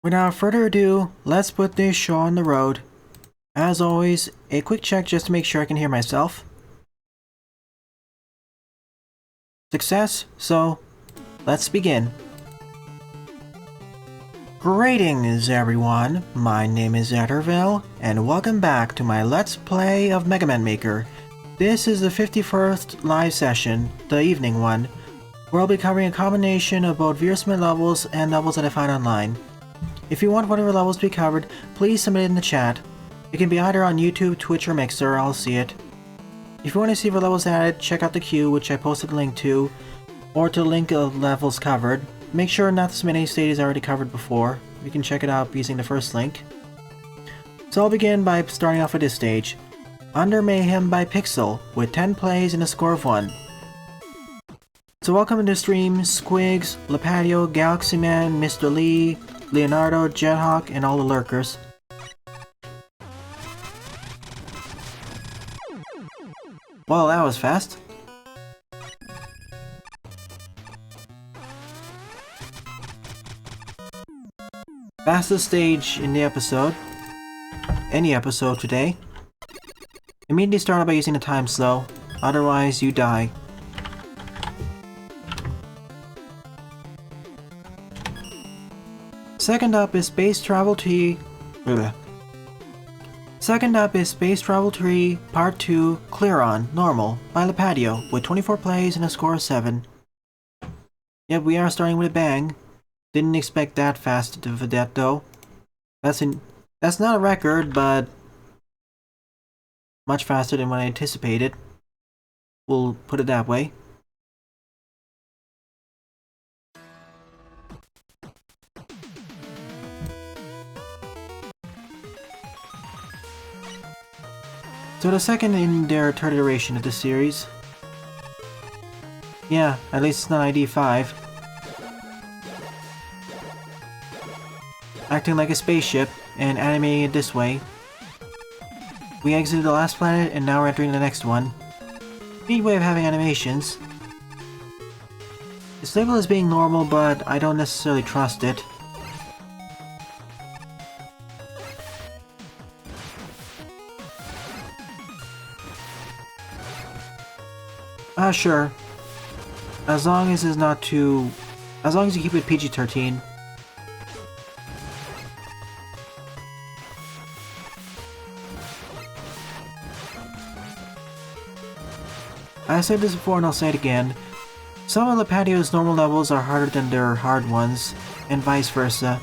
Without further ado, let's put this show on the road. As always, a quick check just to make sure I can hear myself. Success, so let's begin. Greetings everyone, my name is Etterville, and welcome back to my Let's Play of Mega Man Maker. This is the 51st live session, the evening one, where I'll be covering a combination of both Veersmith levels and levels that I find online. If you want whatever levels to be covered, please submit it in the chat. It can be either on YouTube, Twitch, or Mixer, I'll see it. If you want to see what levels added, check out the queue, which I posted a link to, or to the link of levels covered. Make sure not to submit any stages already covered before. You can check it out using the first link. So I'll begin by starting off with this stage. Under Mayhem by Pix-el, with 10 plays and a score of 1. So welcome to the stream, Squigs, Lipatio, Galaxy Man, Mr. Lee, Leonardo, Jethawk, and all the lurkers. Well, that was fast. Fastest stage in the episode. Any episode today. Immediately start out by using the time slow, otherwise you die. Second up is Space Travel Tree. Second up is Space Travel Tree Part 2 Cleeron Normal by Lipatio with 24 plays and a score of 7. Yep, we are starting with a bang. Didn't expect that fast for that though. That's not a record, but much faster than what I anticipated. We'll put it that way. So the second in their third iteration of the series. Yeah, at least it's not ID 5. Acting like a spaceship and animating it this way. We exited the last planet and now we're entering the next one. Neat way of having animations. It's labeled as being normal, but I don't necessarily trust it. Sure. As long as it's not too... As long as you keep it PG-13. I said this before and I'll say it again. Some of Lipatio's normal levels are harder than their hard ones, and vice versa.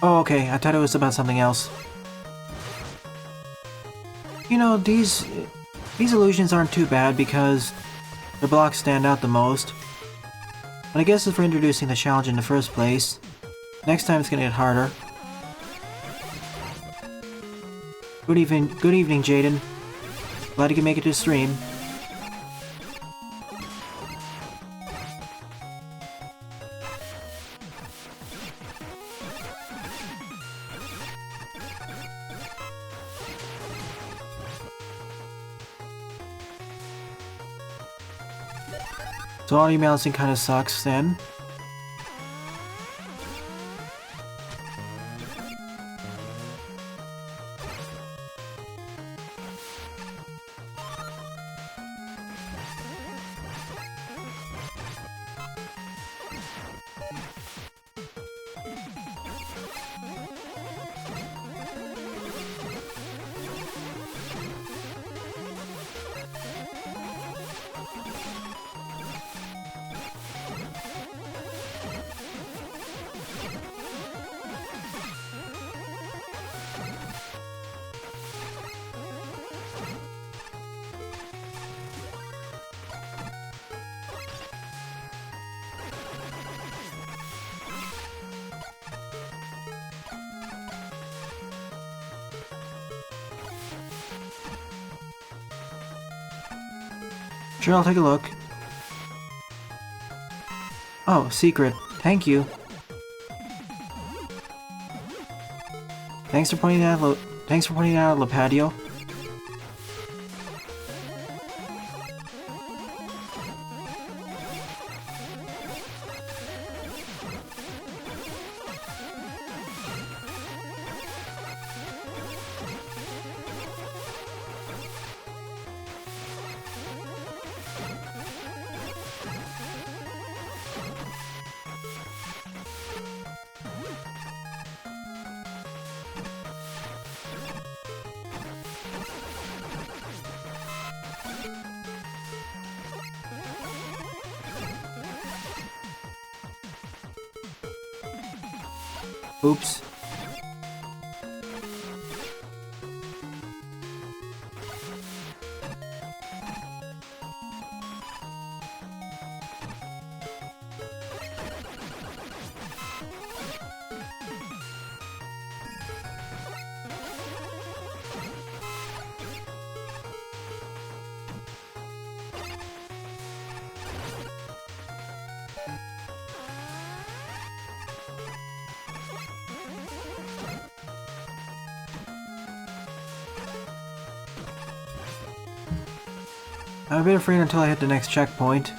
Oh, okay, I thought it was about something else. You know, these illusions aren't too bad because the blocks stand out the most. But I guess it's for introducing the challenge in the first place. Next time it's gonna get harder. Good evening, Jaden. Glad you can make it to the stream. So audio balancing kinda sucks then. Sure, I'll take a look. Oh, secret. Thank you. Thanks for pointing out, Lipatio. Oops. I'm a bit afraid until I hit the next checkpoint.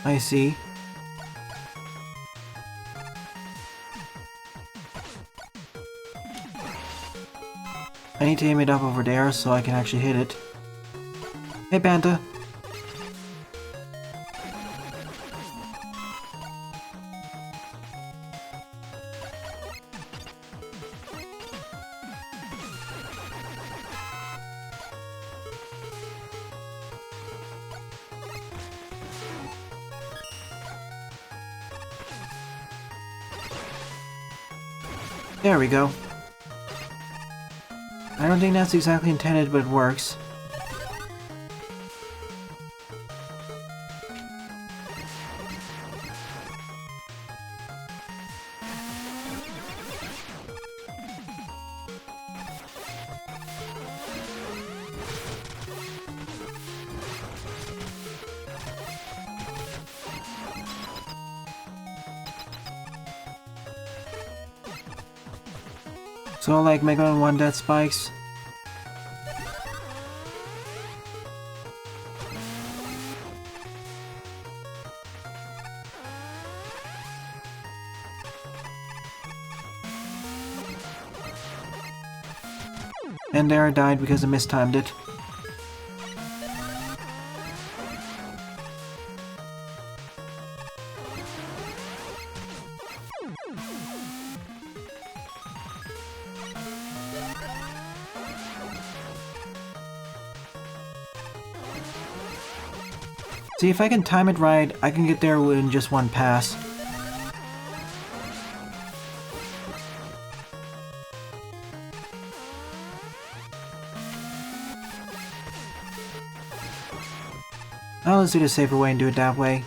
I see. I need to aim it up over there so I can actually hit it. Hey, Banta. There we go. I don't think that's exactly intended, but it works. So like Mega Man 1 death spikes. And there I died because I mistimed it. See, if I can time it right, I can get there in just one pass. Now let's do the safer way and do it that way.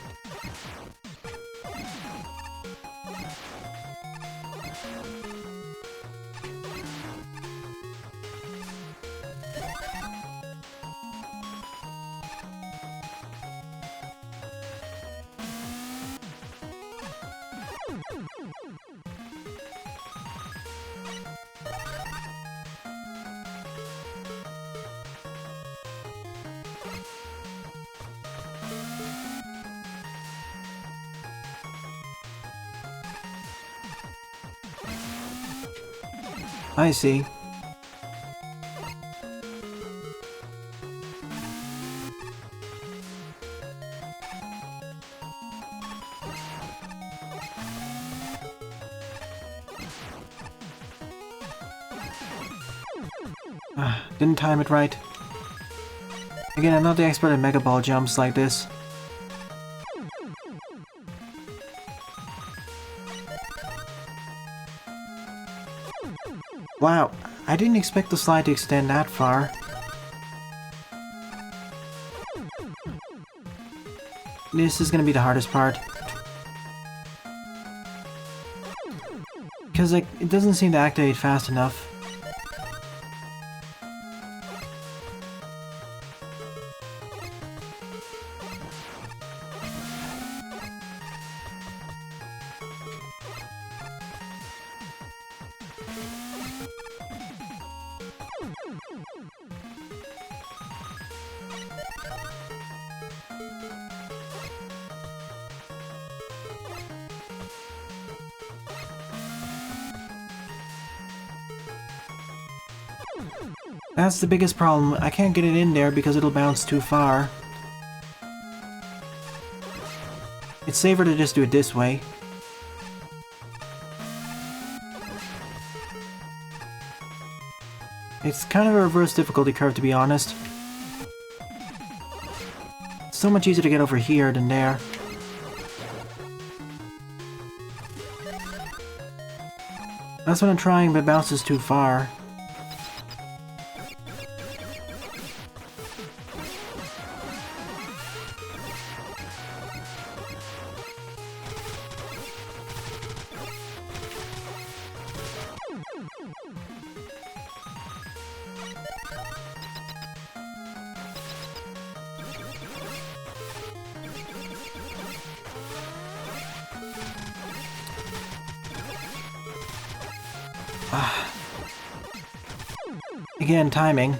I see. Didn't time it right. Again, I'm not the expert at Mega Ball jumps like this. Wow, I didn't expect the slide to extend that far. This is gonna be the hardest part. Because, like, it doesn't seem to activate fast enough. That's the biggest problem. I can't get it in there because it'll bounce too far. It's safer to just do it this way. It's kind of a reverse difficulty curve, to be honest. It's so much easier to get over here than there. That's what I'm trying, but it bounces too far. Again, timing.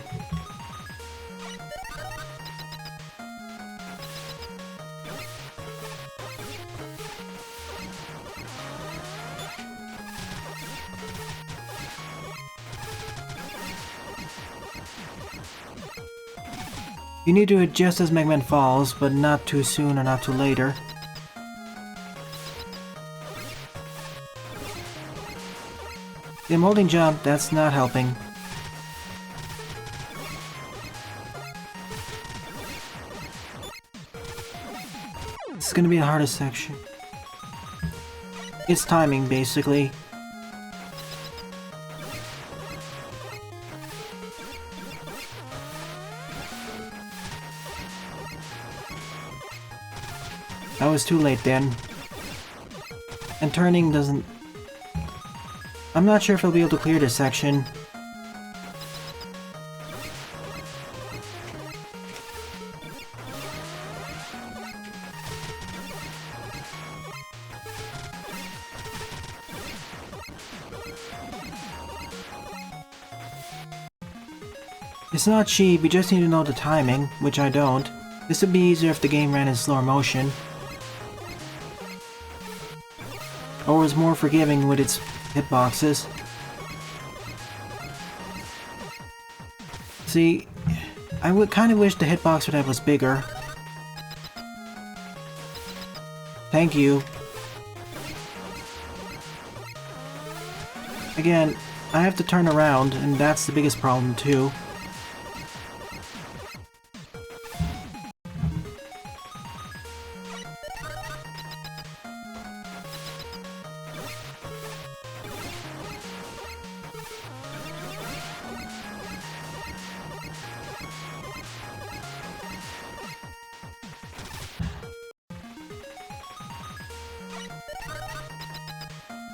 You need to do it just as Mega Man falls, but not too soon or not too later. The molding jump, that's not helping. This is gonna be the hardest section. It's timing, basically. I was too late then. And turning doesn't... I'm not sure if I'll be able to clear this section. It's not cheap, you just need to know the timing, which I don't. This would be easier if the game ran in slower motion. Or was more forgiving with its hitboxes. See, I would kind of wish the hitbox would have was bigger. Thank you. Again, I have to turn around, and that's the biggest problem too.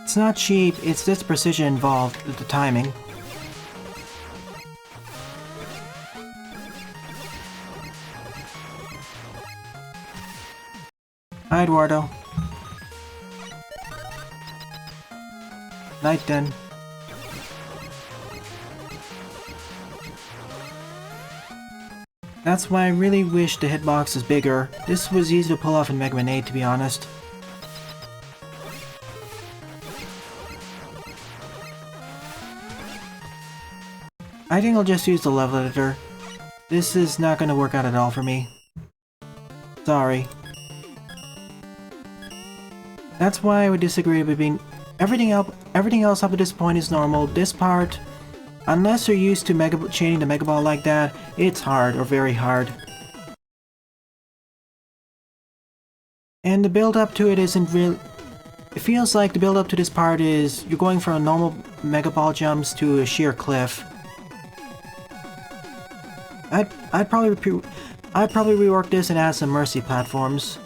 It's not cheap, it's just precision involved with the timing. Hi, Eduardo. Night then. That's why I really wish the hitbox was bigger. This was easy to pull off in Mega Man 8, to be honest. I think I'll just use the level editor. This is not going to work out at all for me. Sorry. That's why I would disagree between everything else up to this point is normal. This part, Unless you're used to chaining the Mega Ball like that, it's hard or very hard. And the build up to it isn't real. It feels like the build up to this part is you're going from normal Mega Ball jumps to a sheer cliff. I'd probably rework this and add some mercy platforms.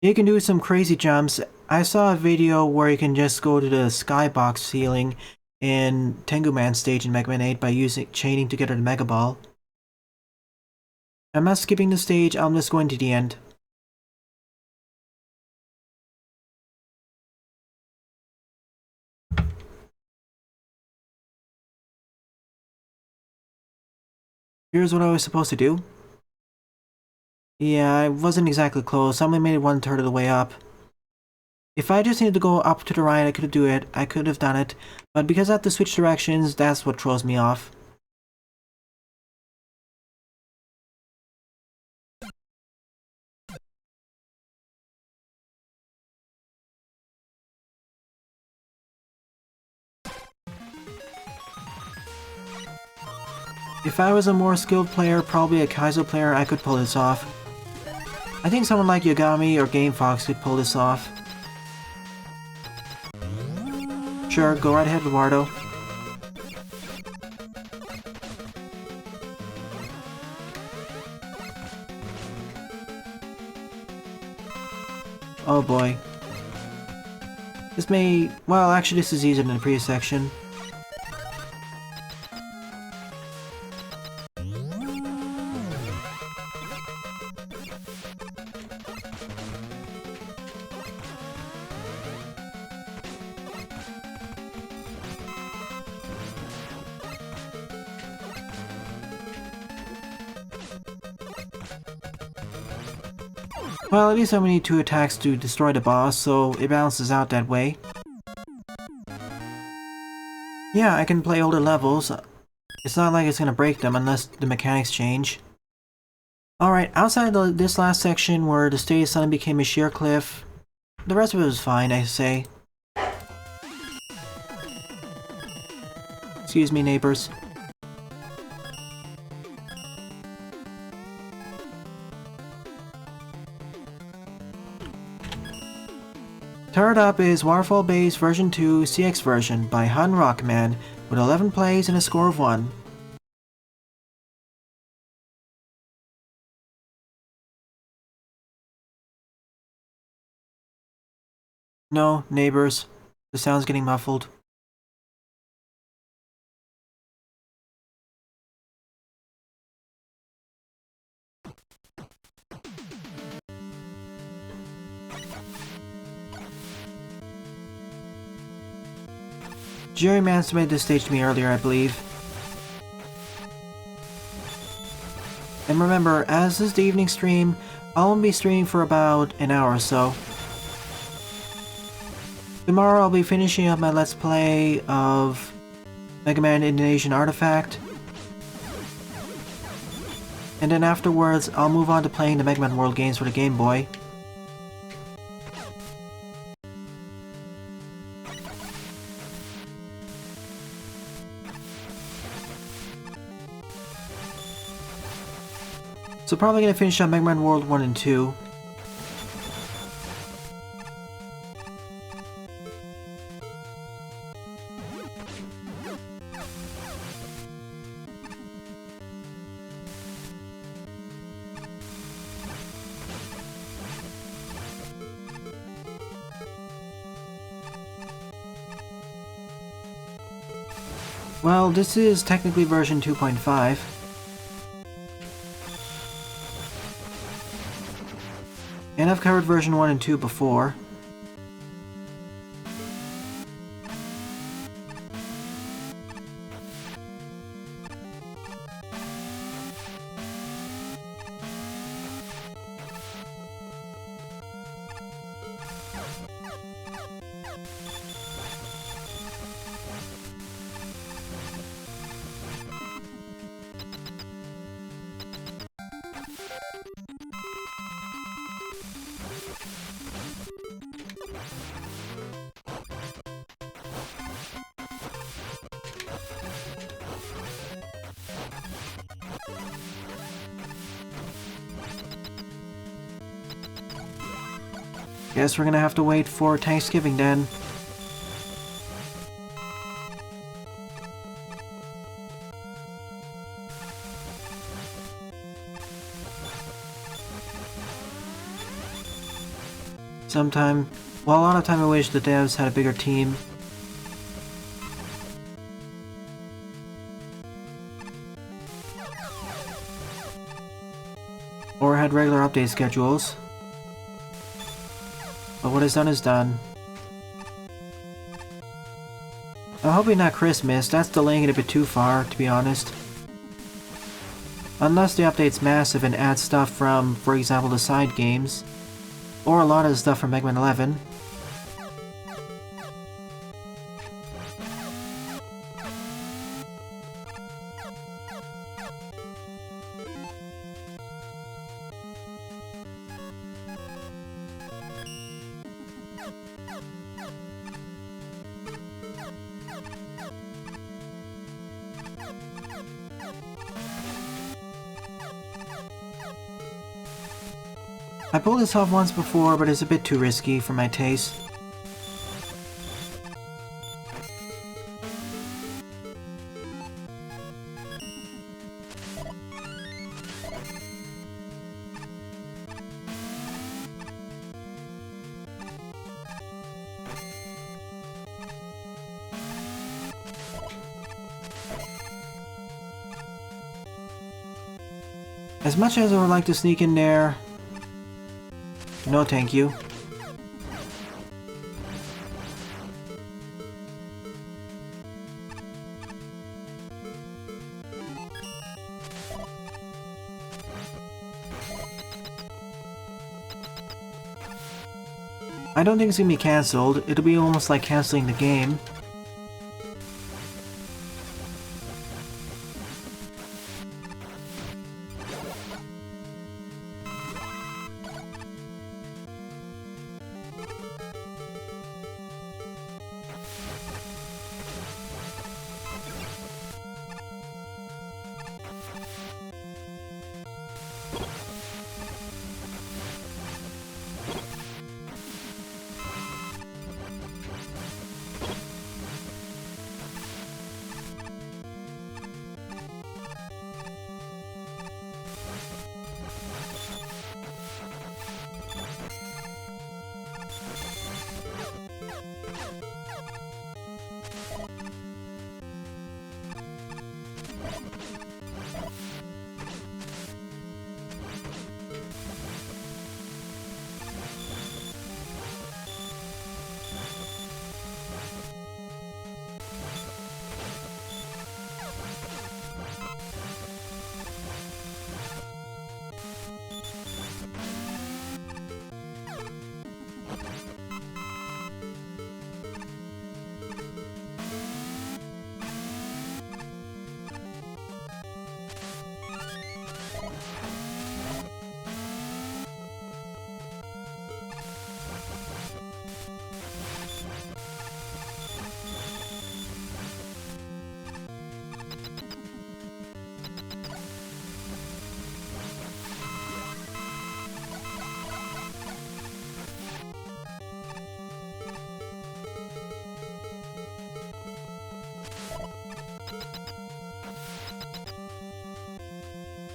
You can do some crazy jumps. I saw a video where you can just go to the skybox ceiling in Tengu Man stage in Mega Man 8 by chaining together the Mega Ball. I'm not skipping the stage, I'm just going to the end. Here's what I was supposed to do. Yeah, I wasn't exactly close. I only made it 1/3 of the way up. If I just needed to go up to the right, I could do it. I could have done it. But because I have to switch directions, that's what throws me off. If I was a more skilled player, probably a Kaizo player, I could pull this off. I think someone like Yagami or Game Fox could pull this off. Sure, go right ahead, Eduardo. Oh boy. This may... well, actually this is easier than the previous section. Well, at least I only need 2 attacks to destroy the boss, so it balances out that way. Yeah, I can play older levels. It's not like it's gonna break them unless the mechanics change. Alright, outside of this last section where the stage suddenly became a sheer cliff, the rest of it was fine, I say. Excuse me, neighbors. Third up is Waterfall Base V2 CX version by Hun Rockman with 11 plays and a score of 1. No, neighbors. The sound's getting muffled. Jerry mansplained this stage to me earlier, I believe. And remember, as this is the evening stream, I'll only be streaming for about an hour or so. Tomorrow I'll be finishing up my Let's Play of Mega Man Indonesian Artifact. And then afterwards, I'll move on to playing the Mega Man World games for the Game Boy. So probably gonna finish on Mega Man World 1 and 2. Well, this is technically version 2.5. And I've covered version 1 and 2 before. Guess we're gonna have to wait for Thanksgiving then. Well, a lot of time I wish the devs had a bigger team. Or had regular update schedules. But what is done is done. I'm hoping not Christmas, that's delaying it a bit too far, to be honest. Unless the update's massive and adds stuff from, for example, the side games. Or a lot of stuff from Mega Man 11. I pulled this off once before, but it's a bit too risky for my taste. As much as I would like to sneak in there, no thank you. I don't think it's gonna be cancelled. It'll be almost like cancelling the game.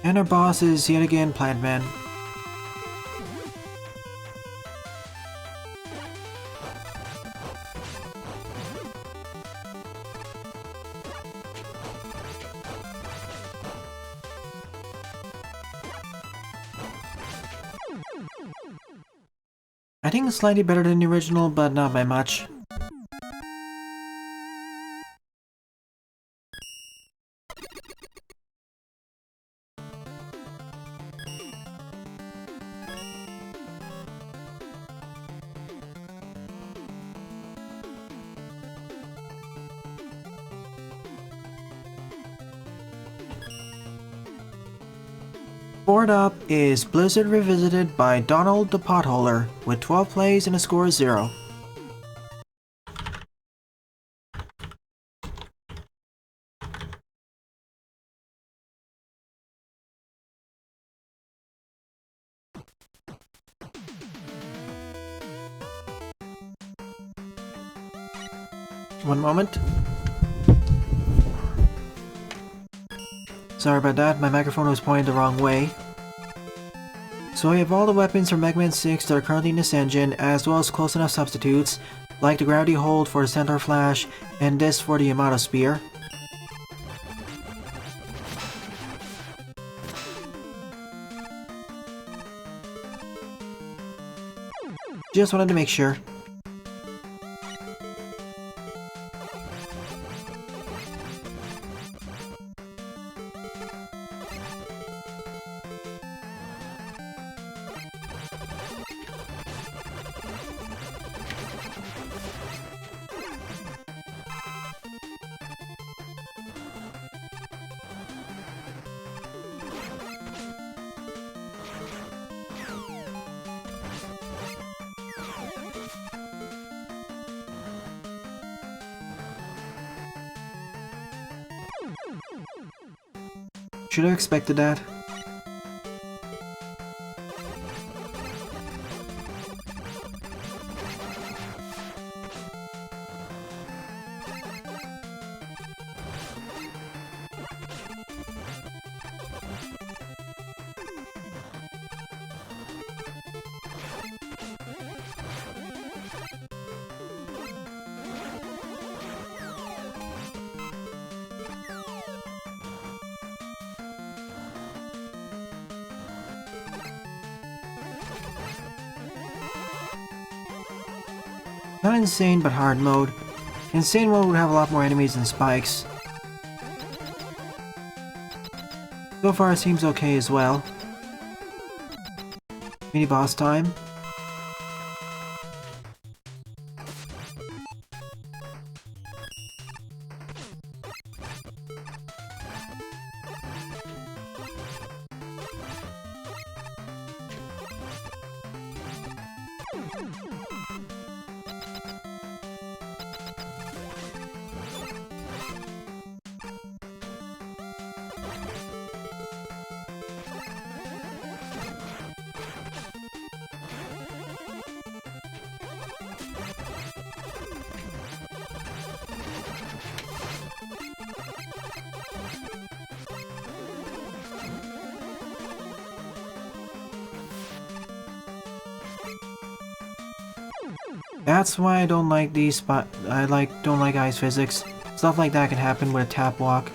And our boss is yet again Plas Man. I think it's slightly better than the original, but not by much. Board up is Blizzard Revisited by Donald the Potholer, with 12 plays and a score of 0. One moment. Sorry about that, my microphone was pointed the wrong way. So we have all the weapons from Mega Man 6 that are currently in this engine, as well as close enough substitutes, like the gravity hold for the centaur flash, and this for the Yamato spear. Just wanted to make sure. Should have expected that. Not insane, but hard mode. Insane mode would have a lot more enemies and spikes. So far it seems okay as well. Mini boss time. That's why I don't like these don't like ice physics. Stuff like that can happen with a tap walk.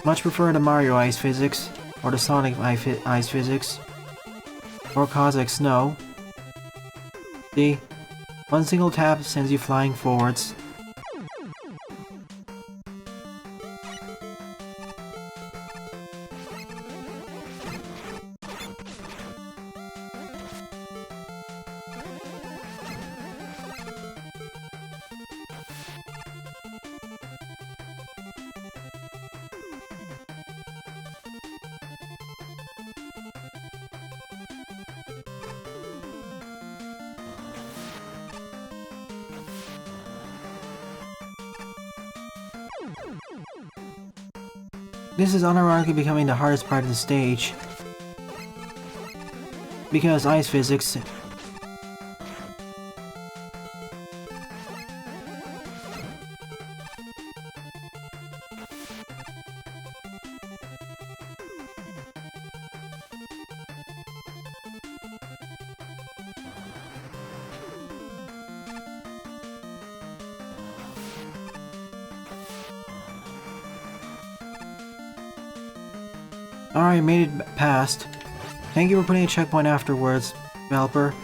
Much prefer the Mario ice physics, or the Sonic ice physics, or Cosmic Snow. See? One single tap sends you flying forwards. This is unironically becoming the hardest part of the stage. Because ice physics. Alright, made it past. Thank you for putting a checkpoint afterwards, developer.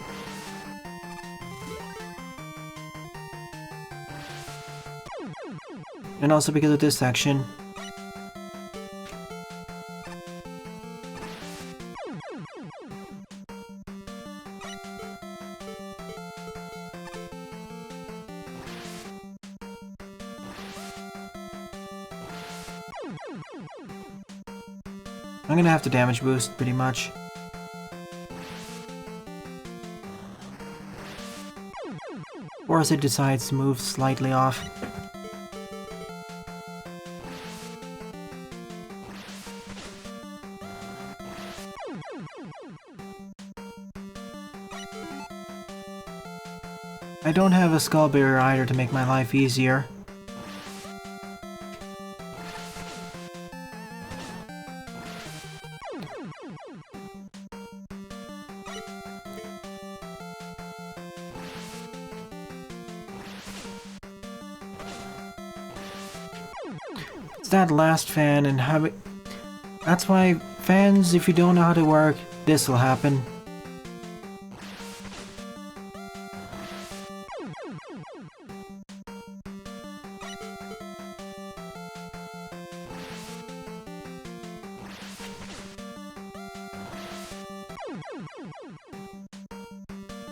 And also because of this section. I'm gonna have to damage boost, pretty much. Or as it decides to move slightly off. I don't have a skull barrier either to make my life easier. It's that last fan and having... That's why, fans, if you don't know how to work, this will happen.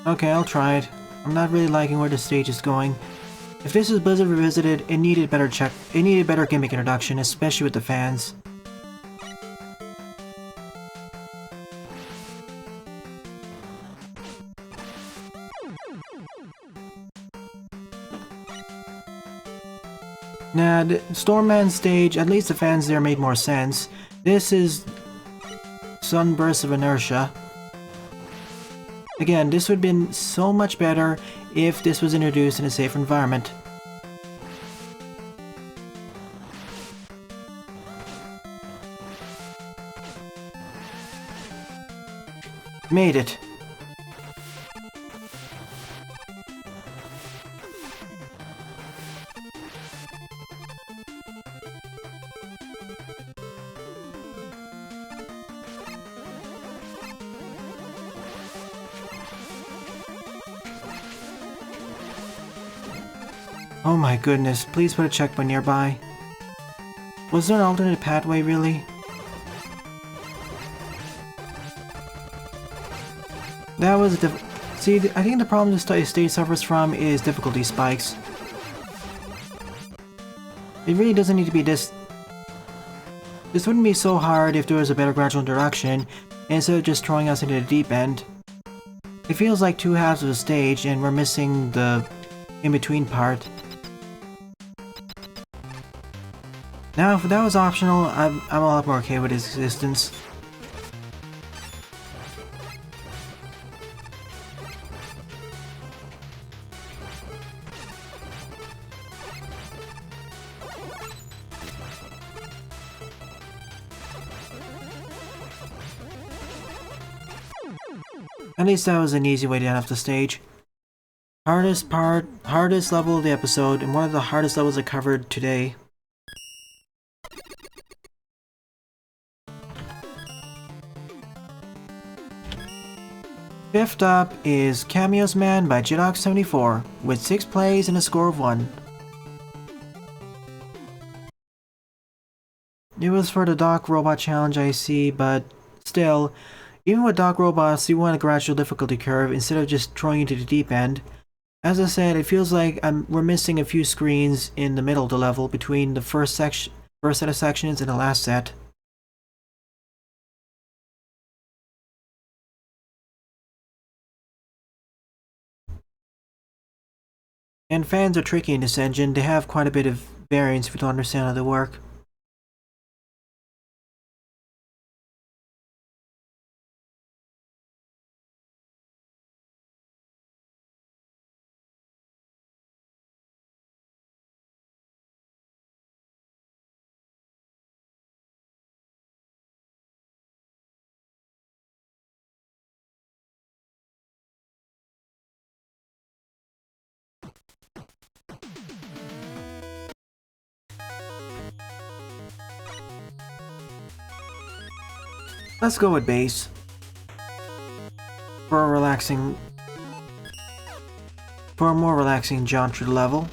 Okay, I'll try it. I'm not really liking where the stage is going. If this is Blizzard Revisited, it needed better gimmick introduction, especially with the fans. Nah, the Stormman stage, at least the fans there made more sense. This is Sunburst of Inertia. Again, this would have been so much better if this was introduced in a safe environment. Made it. Oh my goodness, please put a checkpoint nearby. Was there an alternate pathway, really? That was See, I think the problem this stage suffers from is difficulty spikes. It really doesn't need to be this... This wouldn't be so hard if there was a better gradual introduction, instead of just throwing us into the deep end. It feels like two halves of a stage, and we're missing the in-between part. Now, if that was optional, I'm a lot more okay with its existence. At least that was an easy way to end off the stage. Hardest level of the episode, and one of the hardest levels I covered today. Fifth up is Cameos Man by Jidox74, with 6 plays and a score of 1. It was for the Doc Robot Challenge, I see, but still, even with Doc Robots, you want a gradual difficulty curve instead of just throwing you to the deep end. As I said, it feels like we're missing a few screens in the middle of the level between the first set of sections and the last set. And fans are tricky in this engine, they have quite a bit of variance if you don't understand how they work. Let's go with bass for a more relaxing jaunt through the level.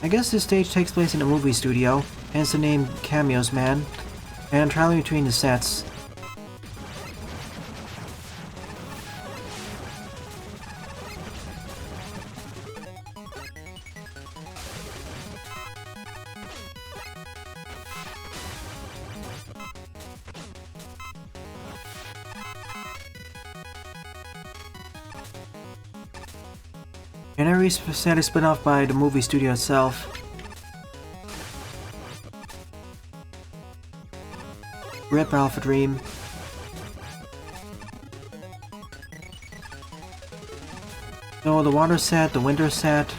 I guess this stage takes place in a movie studio, hence the name Cameos Man, and I'm traveling between the sets. And every set is split off by the movie studio itself. Rip Alpha Dream. No, the water set, the winter set.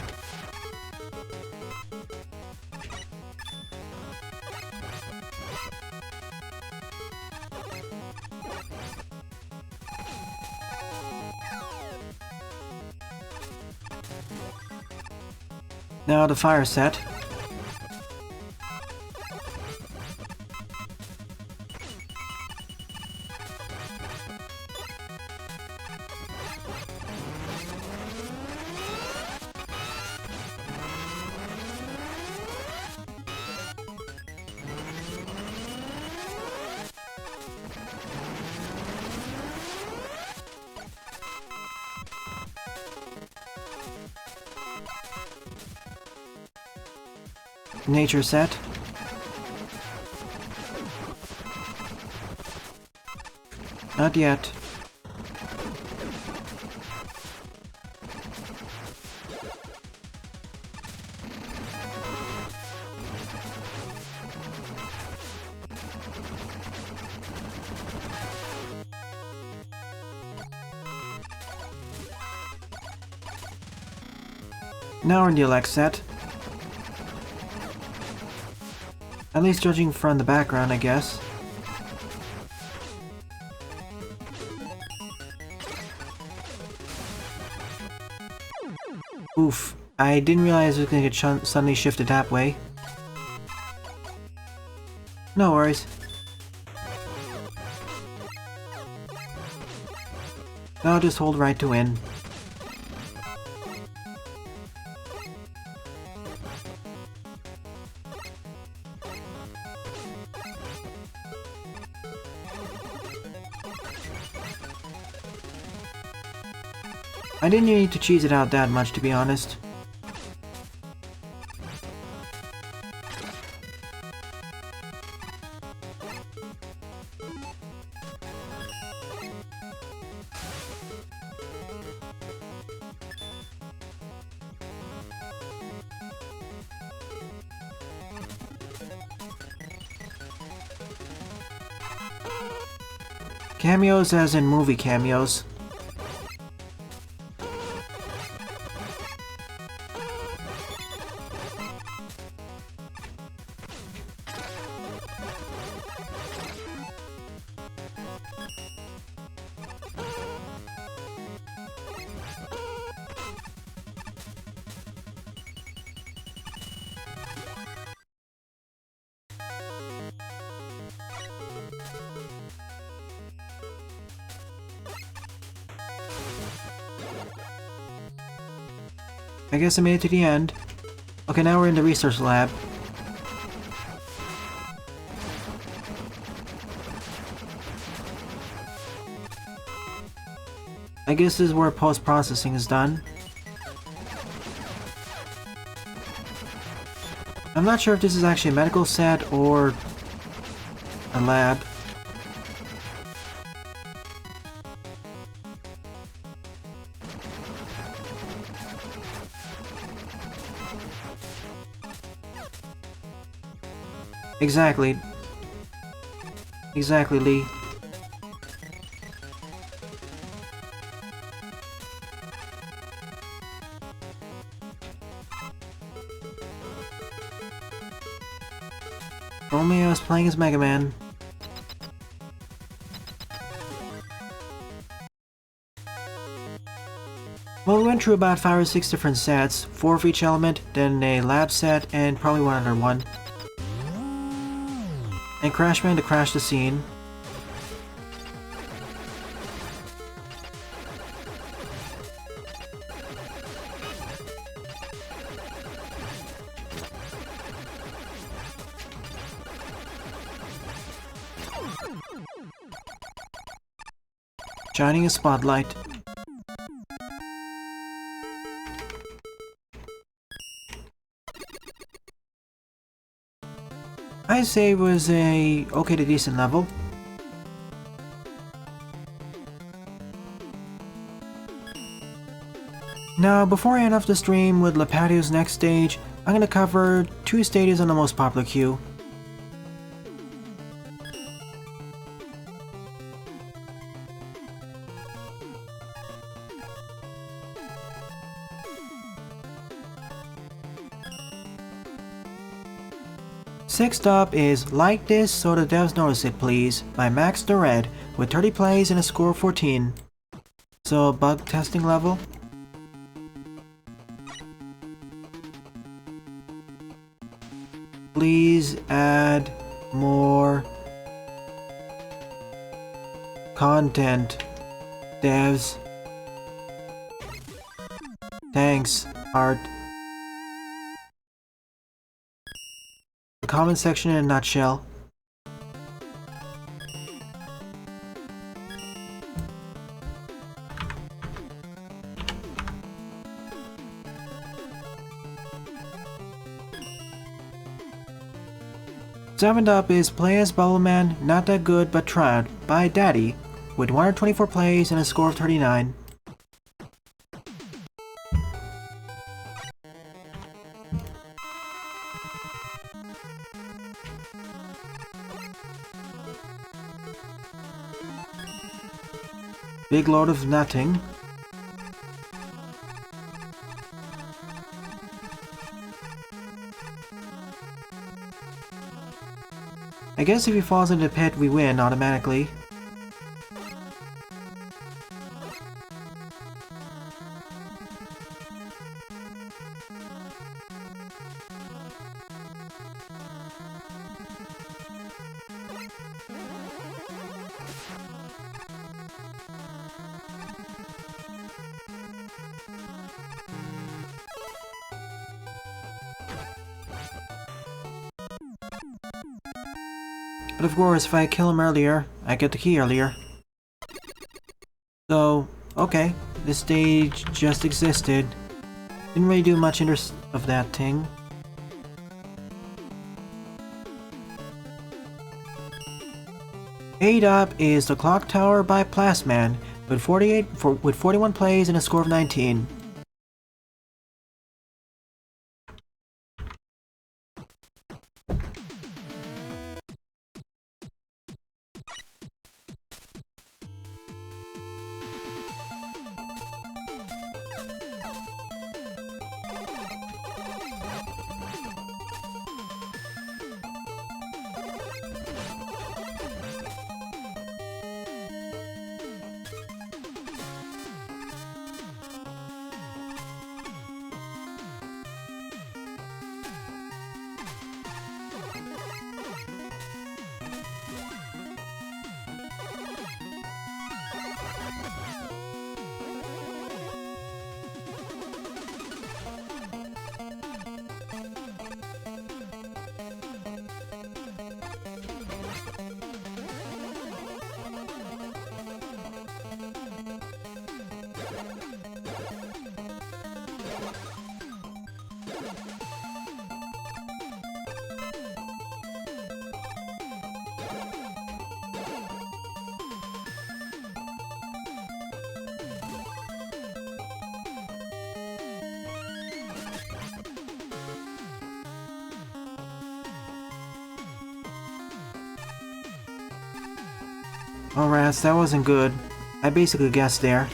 Now the fire set. Nature set. Not yet. Now we're in the elect set. At least judging from the background, I guess. Oof, I didn't realize it was gonna get suddenly shifted that way. No worries. I'll just hold right to win. I didn't need to cheese it out that much, to be honest. Cameos as in movie cameos. I guess I made it to the end. Okay, now we're in the research lab. I guess this is where post-processing is done. I'm not sure if this is actually a medical set or a lab. Exactly. Exactly, Lee. Only I was playing as Mega Man. Well, we went through about 5 or 6 different sets, 4 for each element, then a lab set, and probably one other one. And Crash Man to crash the scene. shining a spotlight. I'd say it was a okay to decent level. Now, before I end off the stream with Lipatio's next stage, I'm gonna cover 2 stages on the most popular queue. Sixth up is Like This So the Devs Notice It Please by Max the Red with 30 plays and a score of 14. So a bug testing level. Please add more content, devs. Thanks, Art. The comment section in a nutshell. Seventh up is Play as Bubble Man, Not That Good But Tried by Daty with 124 plays and a score of 39. Big Lord of Nothing. I guess if he falls into the pit, we win automatically. But of course, if I kill him earlier, I get the key earlier. So, okay, this stage just existed. Didn't really do much of that thing. Eighth up is the Clocktower by Plas Man with 41 plays and a score of 19. Oh rats, that wasn't good. I basically guessed there.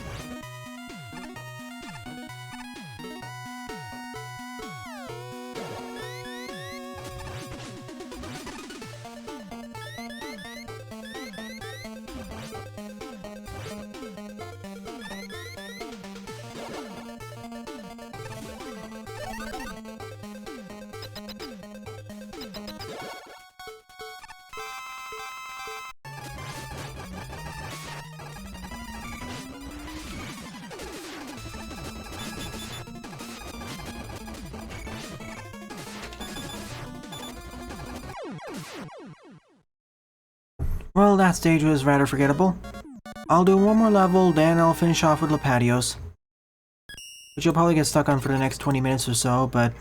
Well, that stage was rather forgettable. I'll do one more level, then I'll finish off with Lipatios. Which you'll probably get stuck on for the next 20 minutes or so, but...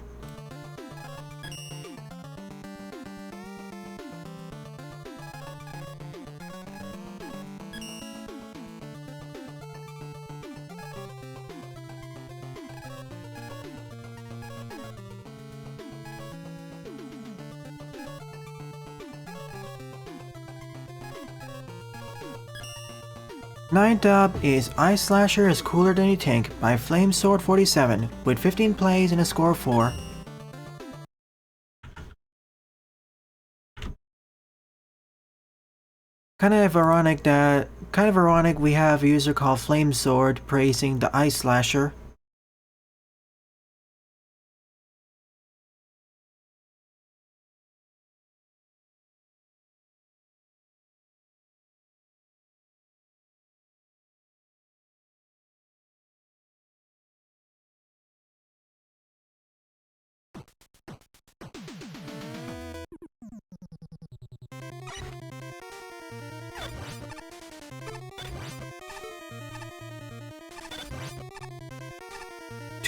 Ninth up is Ice Slasher is Cooler Than You Think by Flame Sword 47 with 15 plays and a score of 4. Kind of ironic we have a user called Flame Sword praising the Ice Slasher.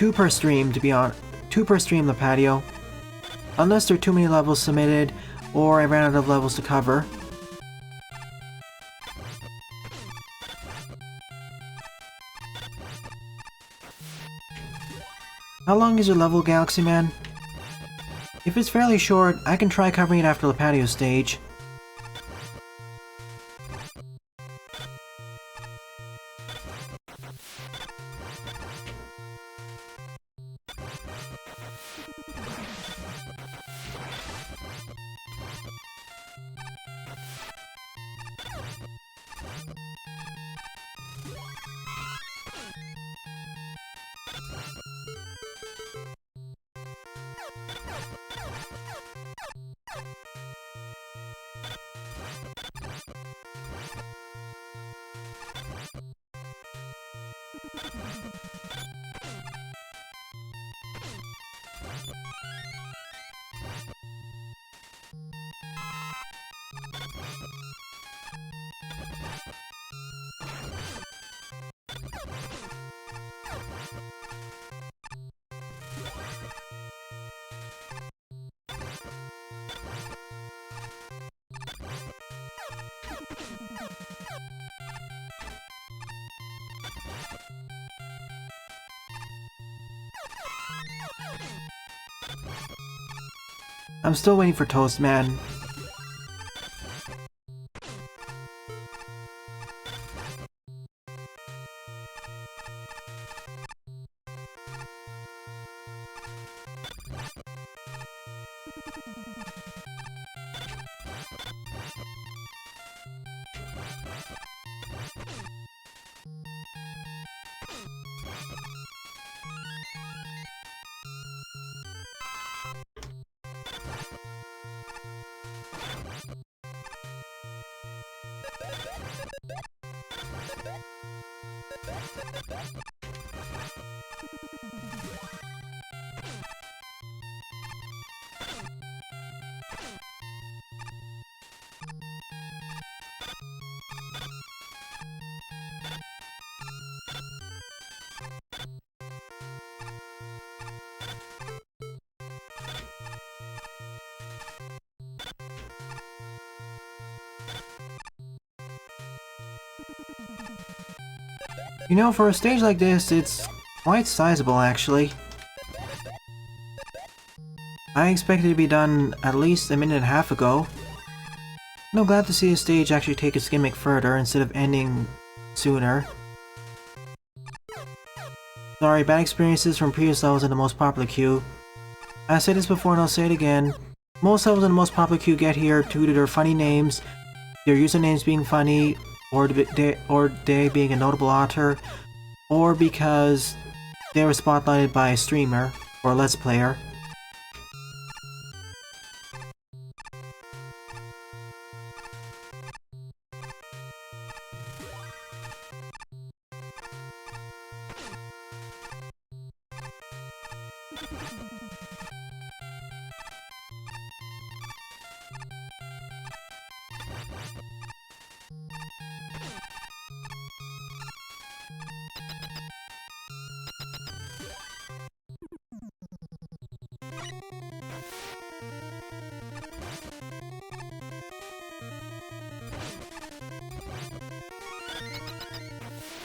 Two per stream, Lipatio. Unless there are too many levels submitted, or I ran out of levels to cover. How long is your level, Galaxy Man? If it's fairly short, I can try covering it after Lipatio's stage. I'm still waiting for Toast Man. You know, for a stage like this, it's quite sizable actually. I expected it to be done at least a minute and a half ago. And I'm glad to see the stage actually take its gimmick further instead of ending sooner. Sorry, bad experiences from previous levels in the most popular queue. I said this before and I'll say it again. Most levels in the most popular queue get here due to their funny names, their usernames being funny, or they being a notable author, or because they were spotlighted by a streamer or a let's player.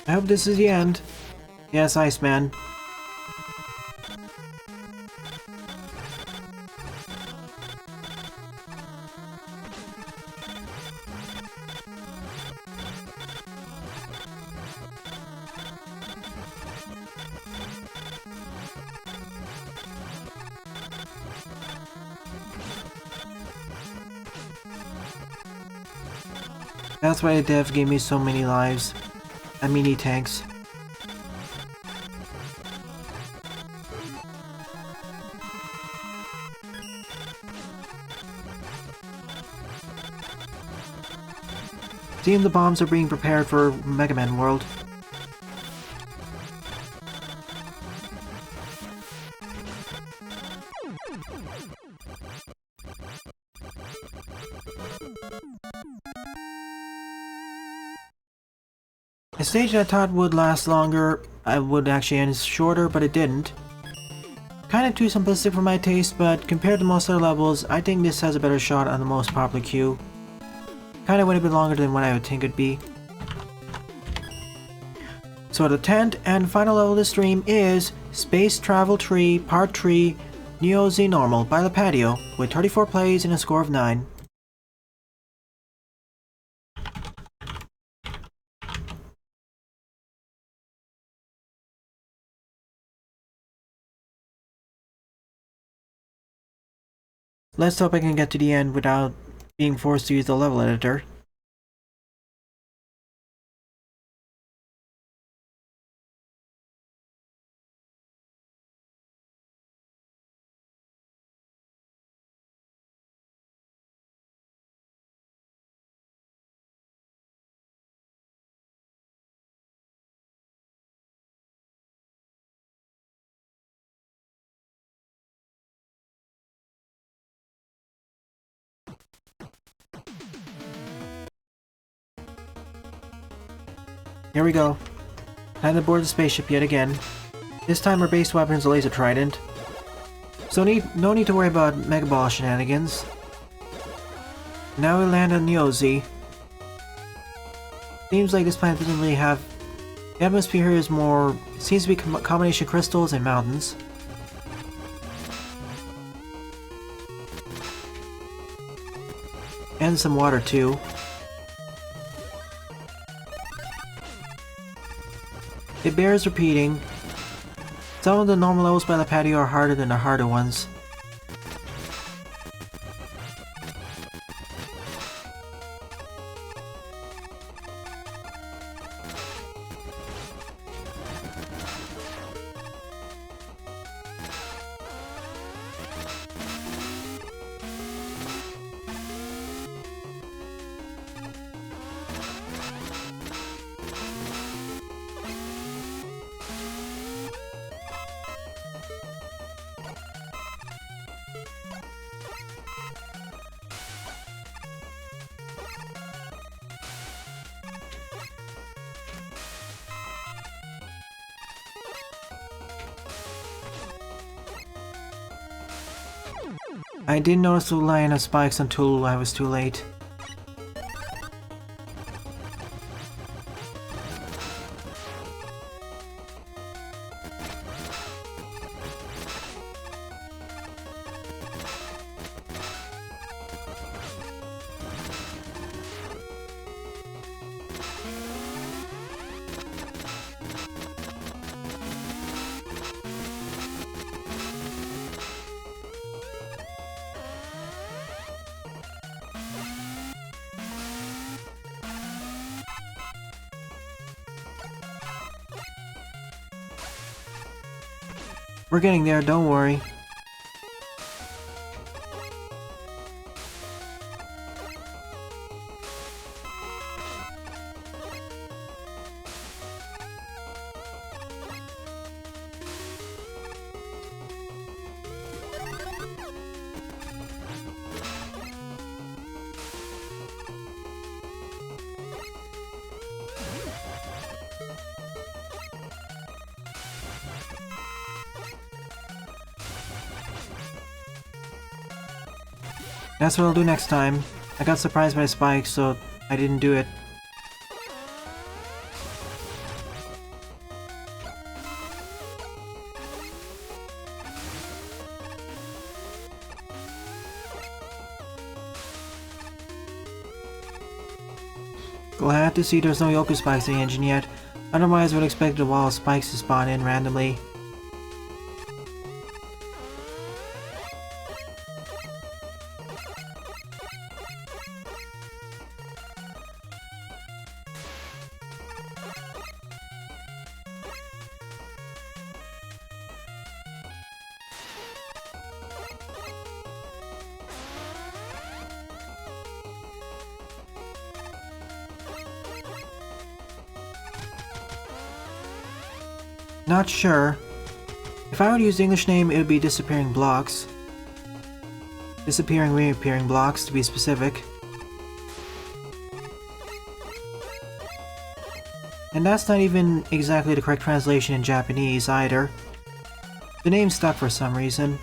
I hope this is the end. Yes, Iceman. That's why the dev gave me so many lives. And mini tanks. Seeing the bombs are being prepared for Mega Man World. A stage that I thought would last longer, I would actually end shorter, but it didn't. Kinda too simplistic for my taste, but compared to most other levels, I think this has a better shot on the most popular queue. Kinda would have been longer than what I would think it'd be. So the 10th and final level of the stream is Space Travel Tree Part 3 Neozy Normal by Lipatio, with 34 plays and a score of 9. Let's hope I can get to the end without being forced to use the level editor. Here we go. Time to board the spaceship yet again. This time our base weapon is a laser trident. So no need to worry about Mega Ball shenanigans. Now we land on Neozy. Seems like this planet doesn't really have... The atmosphere here is more... seems to be a combination of crystals and mountains. And some water too. It bears repeating. Some of the normal levels by Lipatio are harder than the harder ones. I didn't notice the line of spikes until I was too late. We're getting there, don't worry. That's what I'll do next time. I got surprised by spikes, so I didn't do it. Glad to see there's no Yoku spikes in the engine yet. Otherwise, I would expect the wall of spikes to spawn in randomly. Not sure. If I were to use the English name, it would be Disappearing Blocks. Disappearing, reappearing blocks, to be specific. And that's not even exactly the correct translation in Japanese, either. The name stuck for some reason.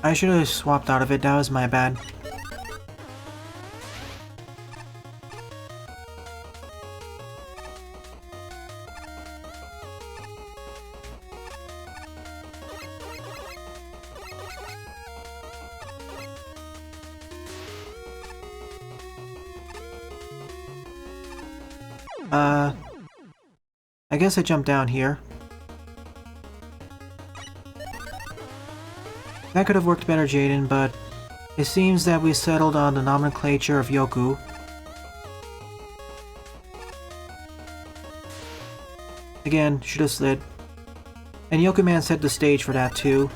I should have swapped out of it, that was my bad. I guess I jumped down here. That could have worked better, Jaden, but it seems that we settled on the nomenclature of Yoku. Again, should have slid. And Yoku Man set the stage for that too.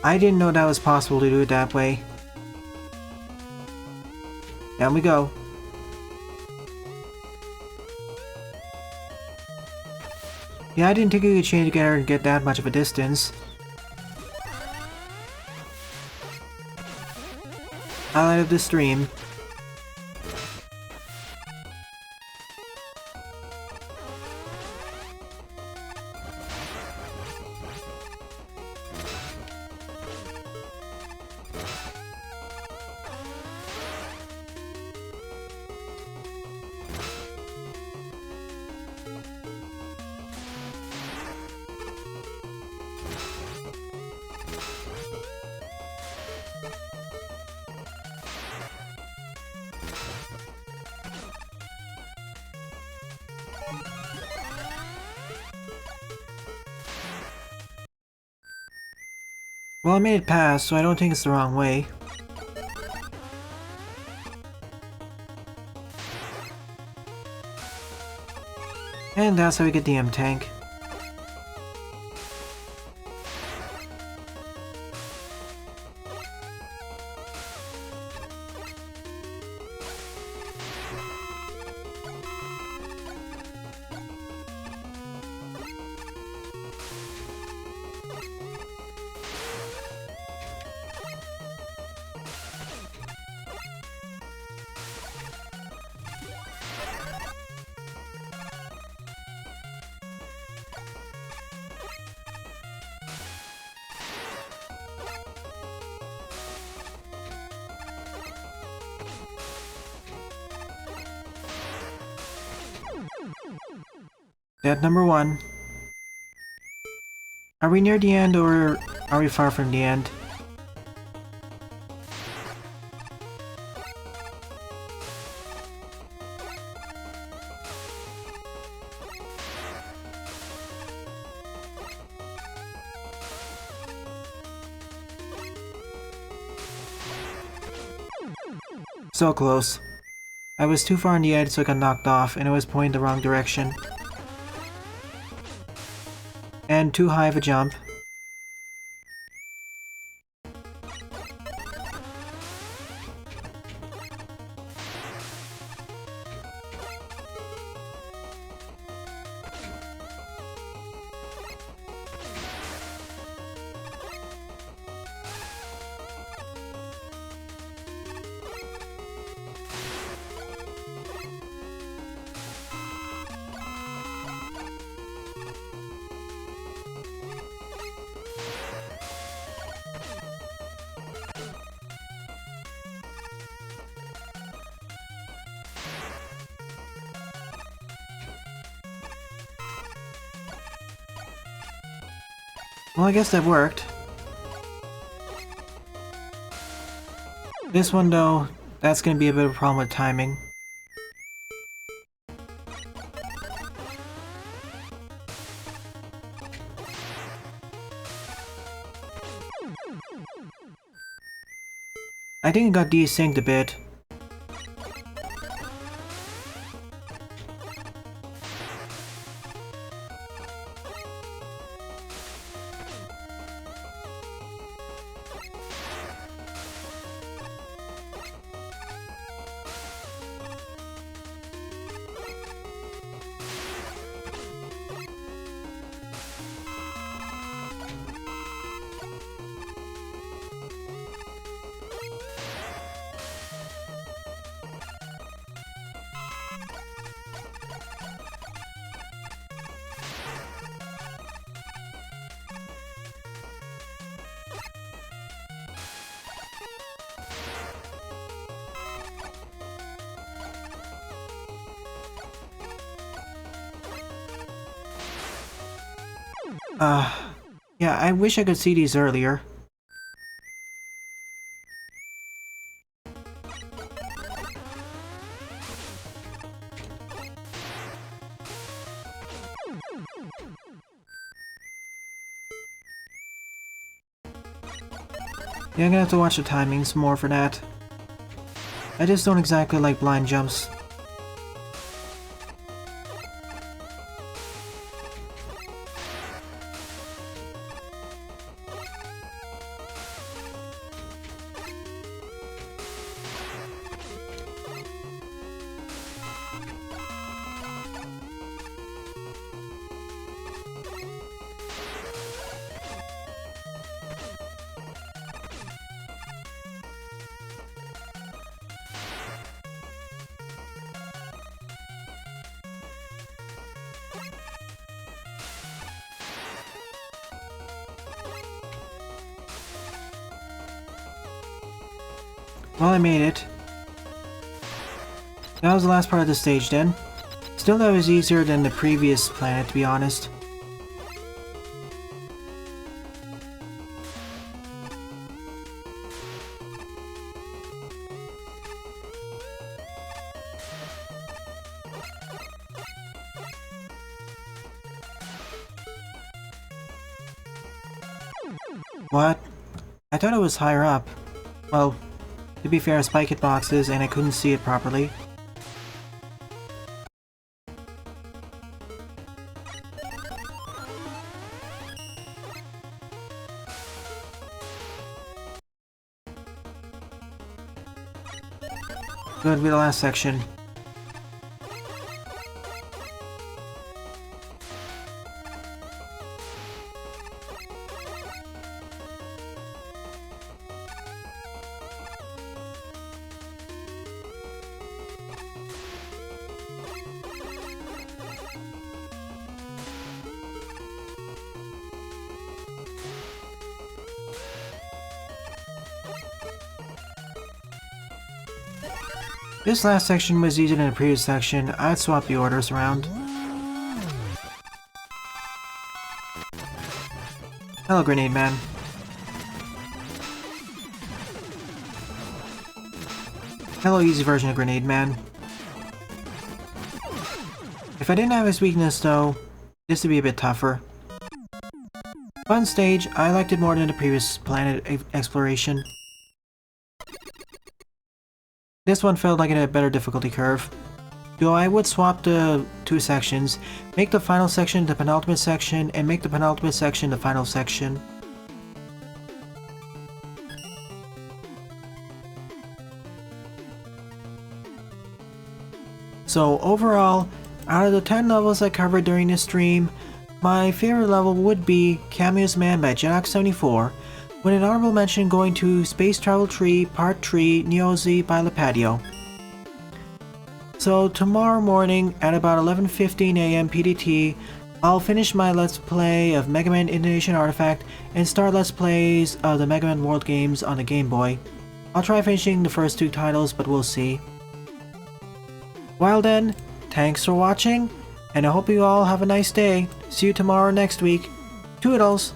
I didn't know that was possible to do it that way. Down we go. Yeah, I didn't think we could chain together and get that much of a distance. Highlight of the stream. Well, I made it past, so I don't think it's the wrong way. And that's how we get the M-Tank. Dead number 1. Are we near the end or are we far from the end? So close. I was too far on the edge so I got knocked off and I was pointing the wrong direction. And too high of a jump. Well, I guess that worked. This one though, that's gonna be a bit of a problem with timing. I think it got desynced a bit. Yeah, I wish I could see these earlier. Yeah, I'm gonna have to watch the timings more for that. I just don't exactly like blind jumps. Well, I made it. That was the last part of the stage then. Still, that was easier than the previous planet, to be honest. What? I thought it was higher up. Well, to be fair, Spike hit boxes and I couldn't see it properly. Good, be the last section. This last section was easier than the previous section. I'd swap the orders around. Hello, Grenade Man. Hello, easy version of Grenade Man. If I didn't have his weakness though, this would be a bit tougher. Fun stage, I liked it more than the previous planet exploration. This one felt like it had a better difficulty curve. Though I would swap the two sections, make the final section the penultimate section, and make the penultimate section the final section. So overall, out of the 10 levels I covered during this stream, my favorite level would be Cameos Man by Jedi74, with an honorable mention going to Space Travel Tree Part 3 Neozy by Lipatio. So tomorrow morning at about 11:15 AM PDT, I'll finish my Let's Play of Mega Man Intonation Artifact and start Let's Plays of the Mega Man World games on the Game Boy. I'll try finishing the first two titles, but we'll see. Well then, thanks for watching, and I hope you all have a nice day. See you tomorrow next week. Toodles!